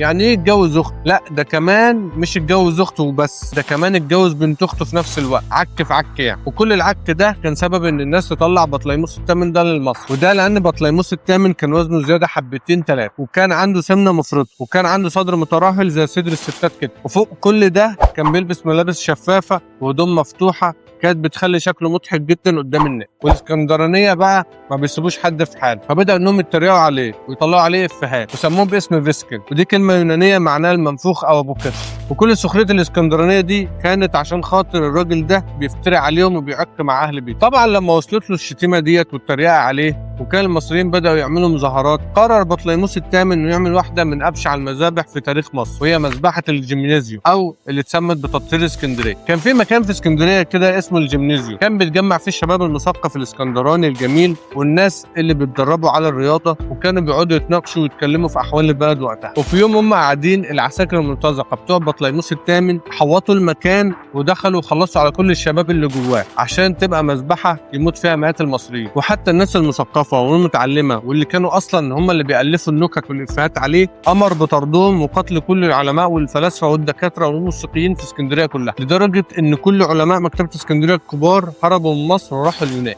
يعني ايه اتجوز اخته؟ لا ده كمان مش اتجوز اخته وبس، ده كمان اتجوز بنت اخته في نفس الوقت، عك في عك يعني. وكل العك ده كان سبب ان الناس تطلع بطليموس الثامن ده لمصر، وده لان بطليموس الثامن كان وزنه زياده حبتين ثلاثه، وكان عنده سمنه مفرطه، وكان عنده صدر مترهل زي صدر الستات كده، وفوق كل ده كان بيلبس ملابس شفافه وهدوم مفتوحه كانت بتخلي شكله مضحك جدا قدام الناس. والاسكندرانيه بقى ما بيسيبوش حد في حاله، فبدا انهم يتريقوا عليه ويطلعوا عليه افيهات وسموه باسم فيسكل، ودي كلمه يونانيه معناها المنفوخ او ابو كتف. وكل سخريه الاسكندرانيه دي كانت عشان خاطر الراجل ده بيفتري عليهم وبيعك مع اهل بيته. طبعا لما وصلت له الشتيمه ديت والتريقه عليه وكان المصريين بداوا يعملوا مظاهرات، قرر بطليموس الثامن انه يعمل واحده من ابشع المذابح في تاريخ مصر، وهي مذبحه الجيمنازيوم او اللي اتسمت بتطهير اسكندريه. كان في مكان في اسكندريه كده اسمه الجيمنازيوم، كان بيتجمع فيه الشباب المثقف الاسكندراني الجميل والناس اللي بيتدربوا على الرياضه، وكانوا بيقعدوا يتناقشوا ويتكلموا في احوال البلد وقتها. وفي يوم هم قاعدين العساكر المرتزقه بتوع بطليموس الثامن حوطوا المكان ودخلوا وخلصوا على كل الشباب اللي جواه عشان تبقى مذبحه يموت فيها مئات المصريين. وحتى الناس المثقفه والمتعلمه واللي كانوا اصلا هم اللي بيالفوا النكت والافيهات عليه امر بطردهم وقتل كل العلماء والفلاسفه والدكاتره والموسيقيين في اسكندريه كلها، لدرجه ان كل علماء مكتبه اسكندريه الكبار هربوا من مصر وراحوا اليونان.